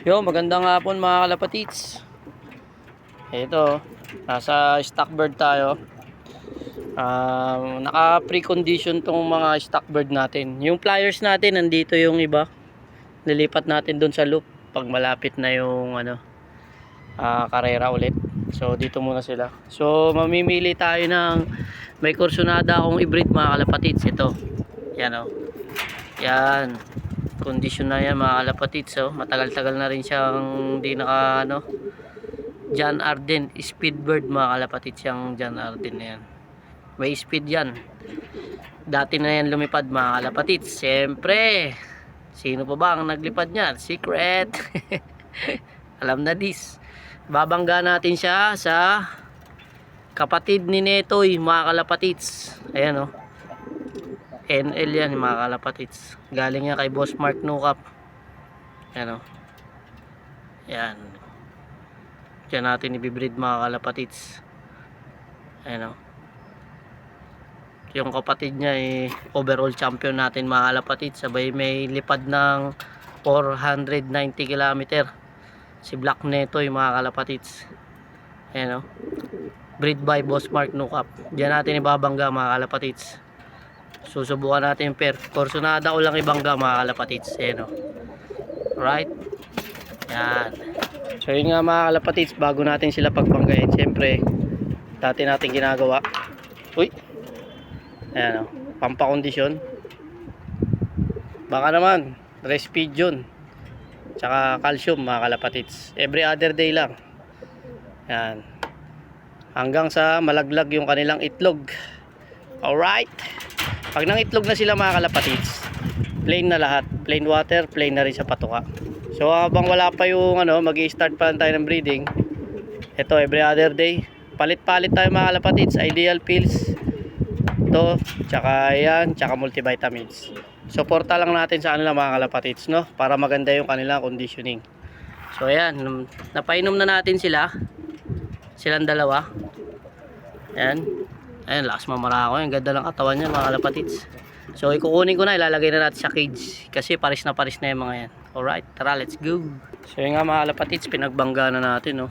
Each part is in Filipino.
Yo, magandang hapon mga kalapatits. Ito, nasa stock bird tayo. Naka pre-condition tong mga stock bird natin. Yung flyers natin, nandito yung iba. Nilipat natin dun sa loop pag malapit na yung karera ulit. So dito muna sila. So mamimili tayo ng may kursunada akong i-breed mga kalapatits. Ito. Yan o. Yan. Condition na yan mga kalapatits. So matagal-tagal na rin siyang hindi naka John Arden Speedbird mga kalapatits, yung John Arden na yan. May speed yan. Dati na yan lumipad mga kalapatits. Siyempre, sino pa ba ang naglipad niyan? Secret. Alam na this. Babangga natin siya sa kapatid ni Netoy mga kalapatits. Ayan o. NL yan mga kalapatits. Galing yan kay Boss Mark Nukap. Ayan o. Yan. Diyan natin ibibreed mga kalapatits. Ayan o. Yung kapatid niya ay overall champion natin mga kalapatits. Sabay may lipad ng 490 km. Si Black Netoy mga kalapatits. Ayan o. Breed by Boss Mark Nukap. Diyan natin ibabangga mga kalapatits. Susubukan natin yung pair. Kursunada ko lang ibangga mga kalapatits. Ayan o. Alright. Yan. So yun nga mga kalapatits, bago natin sila pagbanggain, siyempre dati natin ginagawa. Uy. Ayan o. Pampakondisyon. Baka naman Respidion tsaka calcium mga kalapatits. Every other day lang. Yan. Hanggang sa malaglag yung kanilang itlog. Alright. Pag nang itlog na sila mga kalapatits, plain na lahat. Plain water, plain na rin sa patuka. So habang wala pa yung mag-i-start pa lang tayo ng breeding, ito every other day, palit-palit tayo mga kalapatits. Ideal pills to, tsaka yan, tsaka multivitamins. Suporta lang natin sa kanila mga kalapatits, no? Para maganda yung kanilang conditioning. So ayan, napainom na natin silang dalawa. Ayan. Ayan, lakas mamara ako. Yung ganda ng katawan niya mga kalapatits. So ikukunin ko na, ilalagay na natin sa cage. Kasi paris na yung mga yan. Alright, tara, let's go. So yun nga mga kalapatits, pinagbangga na natin, no?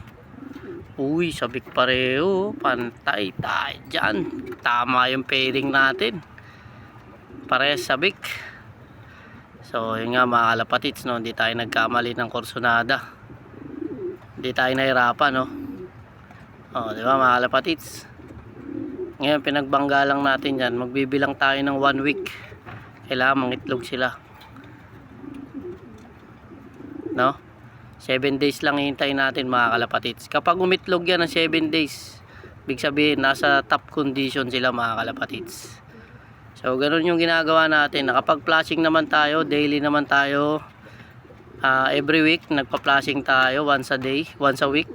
Uy, sabik pareho. Pantay tayo dyan. Tama yung pairing natin. Parehas sabik. So yun nga mga kalapatits, no? Hindi tayo nagkamali ng kursunada. Hindi tayo nahirapan, no? O, di ba mga kalapatits? Ngayon pinagbangga lang natin yan. Magbibilang tayo ng 1 week. Kailangan mangitlog sila, no? 7 days lang hihintayin natin mga kalapatits. Kapag umitlog yan ng 7 days, ibig sabihin nasa top condition sila mga kalapatits. So ganun yung ginagawa natin. Nakapag-flashing naman tayo, daily naman tayo. Every week nagpa-flashing tayo, once a day, once a week.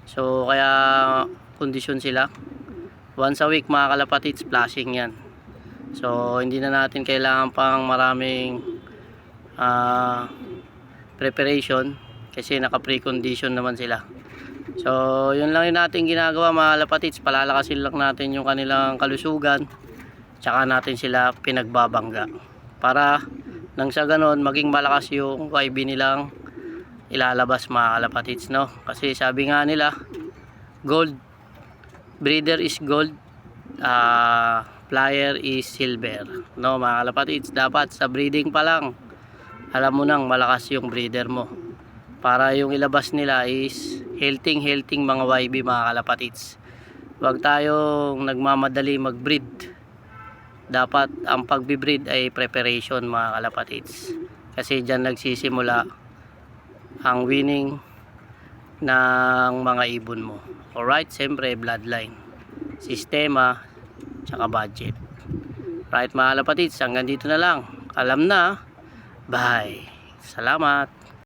So kaya kondisyon sila. Once a week mga kalapatits, flashing yan. So hindi na natin kailangan pang maraming preparation kasi naka pre-condition naman sila. So yun lang yung natin ginagawa mga kalapatits. Palalakasin lang natin yung kanilang kalusugan, tsaka natin sila pinagbabangga para nang sa ganon maging malakas yung YB nilang ilalabas mga kalapatits, no? Kasi sabi nga nila, gold breeder is gold, flyer is silver, no mga kalapatits. Dapat sa breeding pa lang alam mo nang malakas yung breeder mo para yung ilabas nila is healthy mga YB mga kalapatits. Huwag tayong nagmamadali mag-breed. Dapat ang pagbi-breed ay preparation mga kalapatits, kasi dyan nagsisimula ang winning ng mga ibon mo. Alright, siyempre bloodline, sistema, tsaka budget. Right mga kalapatits, hanggang dito na lang. Alam na. Bye. Salamat.